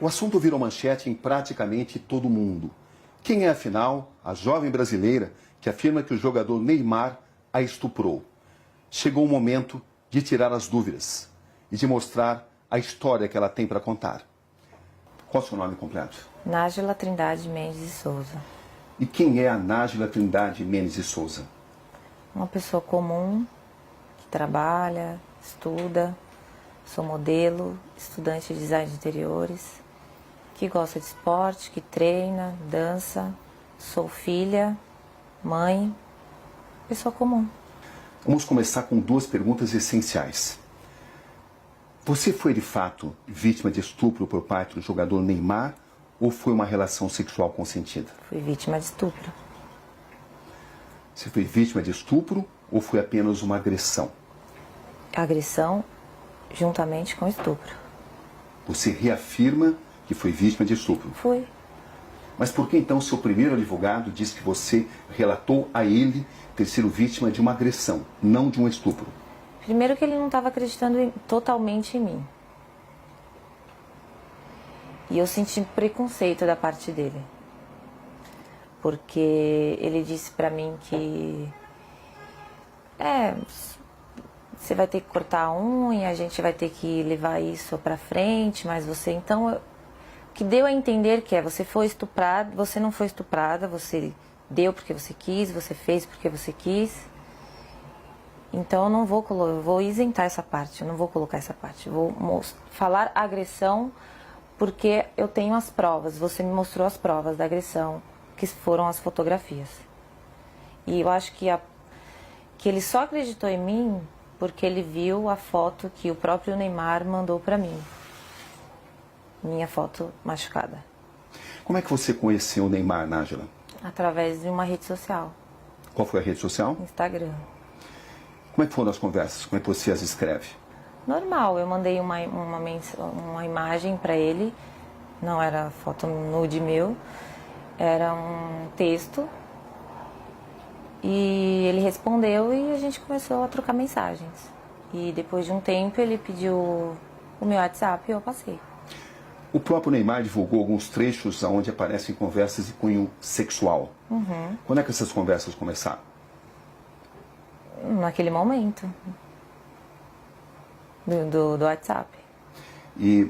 O assunto virou manchete em praticamente todo o mundo. Quem é, afinal, a jovem brasileira que afirma que o jogador Neymar a estuprou? Chegou o momento de tirar as dúvidas e de mostrar a história que ela tem para contar. Qual é o seu nome completo? Nájila Trindade Mendes de Souza. E quem é a Nájila Trindade Mendes de Souza? Uma pessoa comum, que trabalha, estuda, sou modelo, estudante de design de interiores, que gosta de esporte, que treina, dança, sou filha, mãe, pessoa comum. Vamos começar com duas perguntas essenciais. Você foi, de fato, vítima de estupro por parte do jogador Neymar ou foi uma relação sexual consentida? Fui vítima de estupro. Você foi vítima de estupro ou foi apenas uma agressão? Agressão juntamente com estupro. Você reafirma que foi vítima de estupro. Fui. Mas por que então seu primeiro advogado diz que você relatou a ele ter sido vítima de uma agressão, não de um estupro? Primeiro que ele não estava acreditando totalmente em mim. E eu senti preconceito da parte dele. Porque ele disse pra mim que... você vai ter que cortar a unha, a gente vai ter que levar isso pra frente, mas você... Então, o que deu a entender que você foi estuprada, você não foi estuprada, você deu porque você quis, você fez porque você quis. Então, eu não vou eu vou isentar essa parte, eu não vou colocar essa parte. Eu vou falar agressão porque eu tenho as provas, você me mostrou as provas da agressão, que foram as fotografias. E eu acho que ele só acreditou em mim porque ele viu a foto que o próprio Neymar mandou pra mim. Minha foto machucada. Como é que você conheceu o Neymar, Nájila? Através de uma rede social. Qual foi a rede social? Instagram. Como é que foram as conversas? Como é que você as escreve? Normal, eu mandei uma imagem pra ele, não era foto nude meu, era um texto. E ele respondeu e a gente começou a trocar mensagens. E depois de um tempo ele pediu o meu WhatsApp e eu passei. O próprio Neymar divulgou alguns trechos onde aparecem conversas de cunho sexual. Uhum. Quando é que essas conversas começaram? Naquele momento. Do WhatsApp. E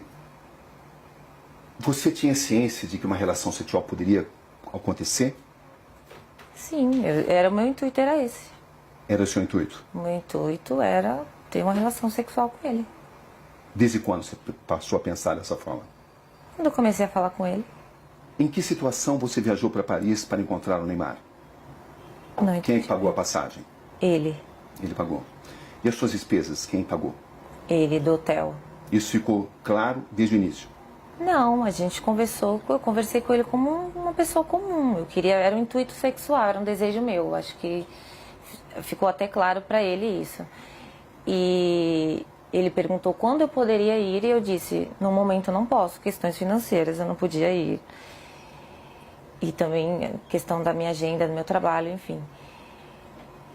você tinha ciência de que uma relação sexual poderia acontecer? Sim, o meu intuito era esse. Era o seu intuito? O meu intuito era ter uma relação sexual com ele. Desde quando você passou a pensar dessa forma? Quando eu comecei a falar com ele. Em que situação você viajou para Paris para encontrar o Neymar? Não, Quem pagou a passagem? Ele. Ele pagou. E as suas despesas, quem pagou? Ele, do hotel. Isso ficou claro desde o início? Não, a gente conversou, eu conversei com ele como uma pessoa comum. Eu queria, era um intuito sexual, era um desejo meu. Acho que ficou até claro para ele isso. E ele perguntou quando eu poderia ir e eu disse, no momento não posso, questões financeiras, eu não podia ir. E também questão da minha agenda, do meu trabalho, enfim.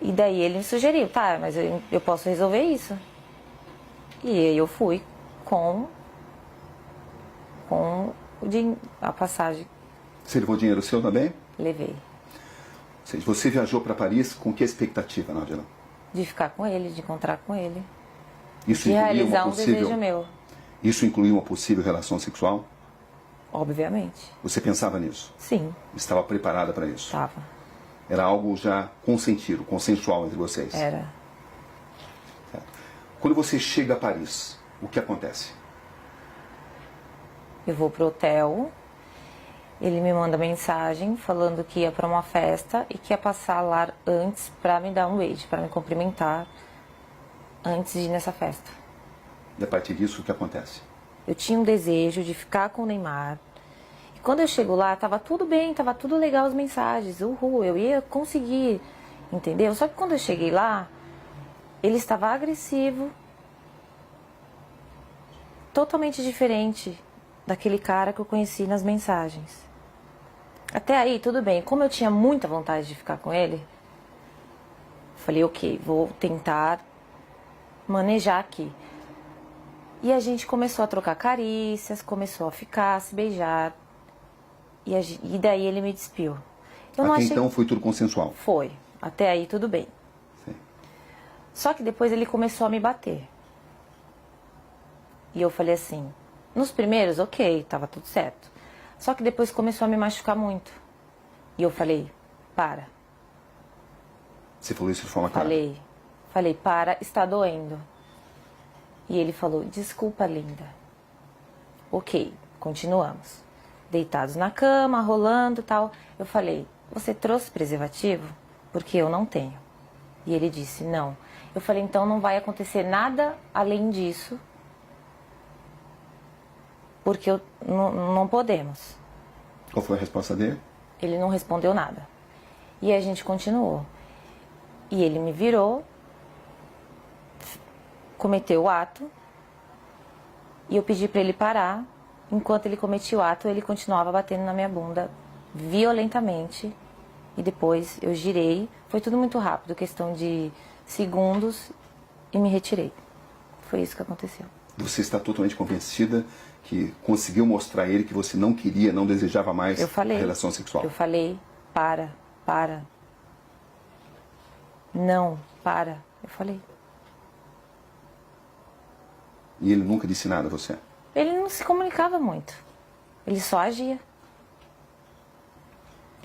E daí ele me sugeriu, tá, mas eu posso resolver isso. E aí eu fui com a passagem. Você levou dinheiro seu também? Levei. Ou seja, você viajou para Paris com que expectativa, Nájila? De ficar com ele, de encontrar com ele. Isso De incluía realizar uma um possível... desejo meu. Isso incluía uma possível relação sexual? Obviamente. Você pensava nisso? Sim, Estava preparada para isso? estava. Era algo já consentido, consensual entre vocês? Era. Quando você chega a Paris, o que acontece? Eu vou pro hotel, ele me manda mensagem falando que ia para uma festa e que ia passar lá antes para me dar um beijo, para me cumprimentar antes de ir nessa festa. E a partir disso, o que acontece? Eu tinha um desejo de ficar com o Neymar. E quando eu chego lá, tava tudo bem, tava tudo legal as mensagens. Uhul, eu ia conseguir, entendeu? Só que quando eu cheguei lá, ele estava agressivo, totalmente diferente daquele cara que eu conheci nas mensagens. Até aí, tudo bem. Como eu tinha muita vontade de ficar com ele, falei, ok, vou tentar manejar aqui. E a gente começou a trocar carícias, começou a ficar, a se beijar. E daí ele me despiu. Até então foi tudo consensual? Foi. Até aí tudo bem. Sim. Só que depois ele começou a me bater. E eu falei assim, nos primeiros, ok, tava tudo certo. Só que depois começou a me machucar muito. E eu falei, para. Você falou isso de forma clara? Falei, para, está doendo. E ele falou, desculpa, linda. Ok, continuamos. Deitados na cama, rolando e tal. Eu falei, você trouxe preservativo? Porque eu não tenho. E ele disse, não. Eu falei, então não vai acontecer nada além disso. Porque não podemos. Qual foi a resposta dele? Ele não respondeu nada. E a gente continuou. E ele me virou, cometeu o ato, e eu pedi para ele parar. Enquanto ele cometia o ato, ele continuava batendo na minha bunda violentamente. E depois eu girei. Foi tudo muito rápido, questão de segundos, e me retirei. Foi isso que aconteceu. Você está totalmente convencida que conseguiu mostrar a ele que você não queria, não desejava mais a relação sexual? Eu falei, para. Não, para. Eu falei. E ele nunca disse nada a você? Ele não se comunicava muito. Ele só agia.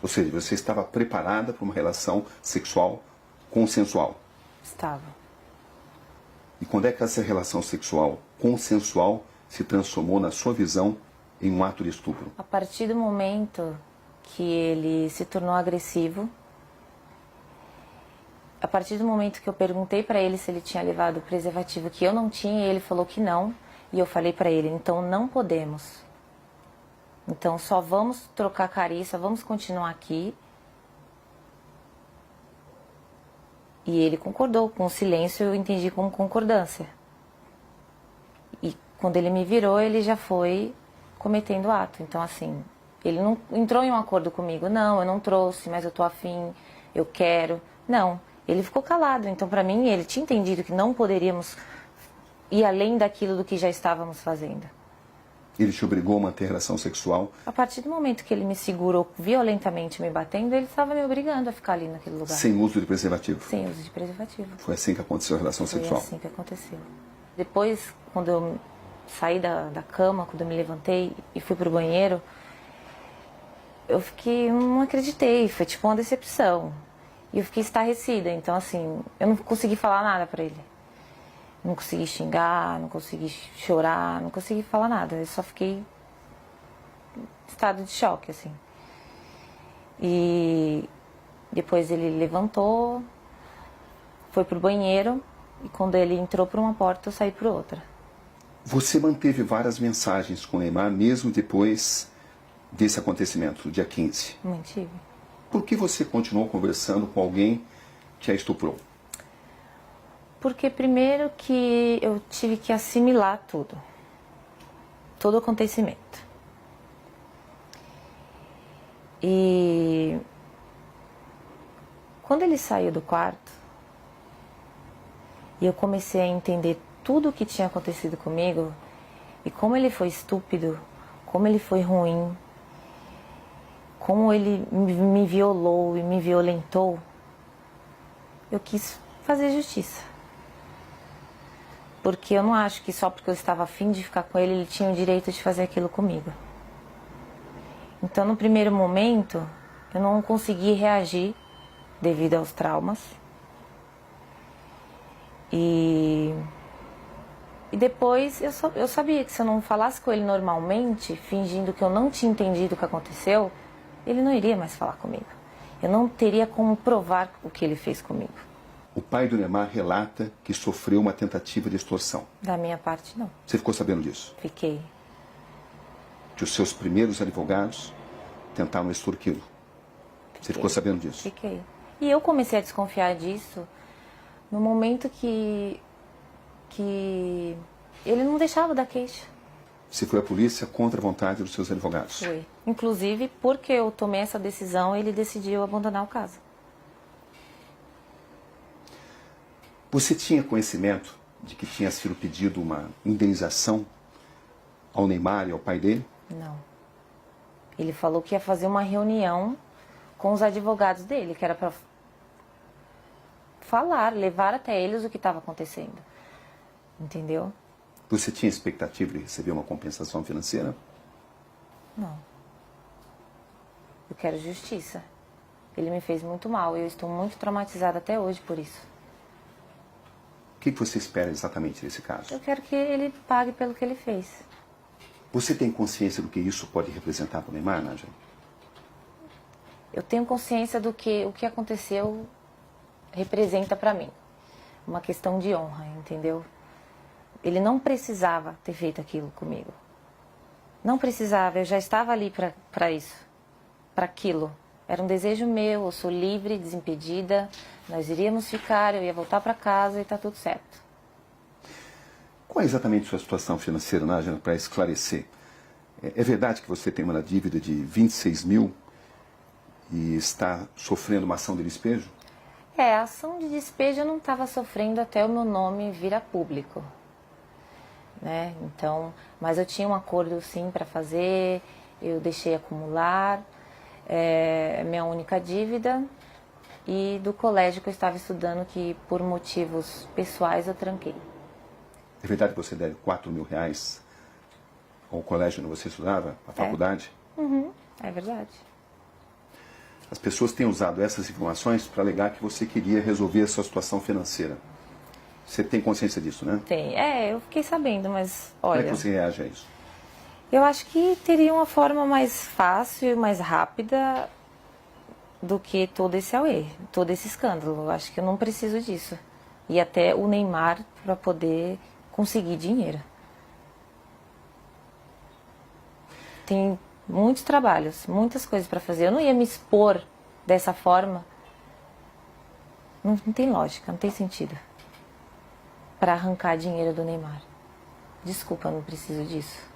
Ou seja, você estava preparada para uma relação sexual consensual? Estava. E quando é que essa relação sexual consensual se transformou, na sua visão, em um ato de estupro? A partir do momento que ele se tornou agressivo, a partir do momento que eu perguntei para ele se ele tinha levado o preservativo, que eu não tinha, ele falou que não, e eu falei para ele, então não podemos. Então só vamos trocar carícia, vamos continuar aqui. E ele concordou, com o silêncio eu entendi como concordância. E quando ele me virou, ele já foi cometendo o ato. Então assim, ele não entrou em um acordo comigo, não, eu não trouxe, mas eu tô afim, eu quero. Não, ele ficou calado. Então para mim, ele tinha entendido que não poderíamos ir além daquilo do que já estávamos fazendo. Ele te obrigou a manter relação sexual? A partir do momento que ele me segurou violentamente me batendo, ele estava me obrigando a ficar ali naquele lugar. Sem uso de preservativo? Sem uso de preservativo. Foi assim que aconteceu a relação sexual? Foi assim que aconteceu. Depois, quando eu saí da cama, quando eu me levantei e fui pro banheiro, eu fiquei, não acreditei, foi tipo uma decepção. E eu fiquei estarrecida, então assim, eu não consegui falar nada pra ele. Não consegui xingar, não consegui chorar, não consegui falar nada. Eu só fiquei em estado de choque, assim. E depois ele levantou, foi pro banheiro, e quando ele entrou por uma porta, eu saí por outra. Você manteve várias mensagens com o Neymar, mesmo depois desse acontecimento, do dia 15? Mantive. Por que você continuou conversando com alguém que a estuprou? Porque primeiro que eu tive que assimilar tudo. Todo o acontecimento. E quando ele saiu do quarto, e eu comecei a entender tudo o que tinha acontecido comigo, e como ele foi estúpido, como ele foi ruim, como ele me violou e me violentou, eu quis fazer justiça. Porque eu não acho que só porque eu estava afim de ficar com ele, ele tinha o direito de fazer aquilo comigo. Então, no primeiro momento, eu não consegui reagir devido aos traumas. E depois eu sabia que se eu não falasse com ele normalmente, fingindo que eu não tinha entendido o que aconteceu, ele não iria mais falar comigo. Eu não teria como provar o que ele fez comigo. O pai do Neymar relata que sofreu uma tentativa de extorsão. Da minha parte, não. Você ficou sabendo disso? Fiquei. Que os seus primeiros advogados tentaram extorquí-lo. Você ficou sabendo disso? Fiquei. E eu comecei a desconfiar disso no momento que ele não deixava dar queixa. Você foi à polícia contra a vontade dos seus advogados? Foi. Inclusive, porque eu tomei essa decisão, ele decidiu abandonar o caso. Você tinha conhecimento de que tinha sido pedido uma indenização ao Neymar e ao pai dele? Não. Ele falou que ia fazer uma reunião com os advogados dele, que era para falar, levar até eles o que estava acontecendo. Entendeu? Você tinha expectativa de receber uma compensação financeira? Não. Eu quero justiça. Ele me fez muito mal e eu estou muito traumatizada até hoje por isso. O que você espera exatamente desse caso? Eu quero que ele pague pelo que ele fez. Você tem consciência do que isso pode representar para o Neymar, Nájila? Eu tenho consciência do que o que aconteceu representa para mim. Uma questão de honra, entendeu? Ele não precisava ter feito aquilo comigo. Não precisava, eu já estava ali para isso, para aquilo. Era um desejo meu, eu sou livre, desimpedida, nós iríamos ficar, eu ia voltar para casa e tá tudo certo. Qual é exatamente a sua situação financeira, Nájila, para esclarecer? É verdade que você tem uma dívida de 26 mil e está sofrendo uma ação de despejo? A ação de despejo eu não estava sofrendo até o meu nome vir a público. Né? Então, mas eu tinha um acordo sim para fazer, eu deixei acumular, é minha única dívida, e do colégio que eu estava estudando, que por motivos pessoais eu tranquei. É verdade que você deve 4 mil reais ao colégio onde você estudava, à faculdade? Uhum, é verdade. As pessoas têm usado essas informações para alegar que você queria resolver a sua situação financeira. Você tem consciência disso, né? Tem. Eu fiquei sabendo, mas Como é olha... que você reage a isso? Eu acho que teria uma forma mais fácil e mais rápida do que todo esse auê, todo esse escândalo. Eu acho que eu não preciso disso. E até o Neymar para poder conseguir dinheiro. Tem muitos trabalhos, muitas coisas para fazer. Eu não ia me expor dessa forma. Não tem lógica, não tem sentido. Para arrancar dinheiro do Neymar. Desculpa, eu não preciso disso.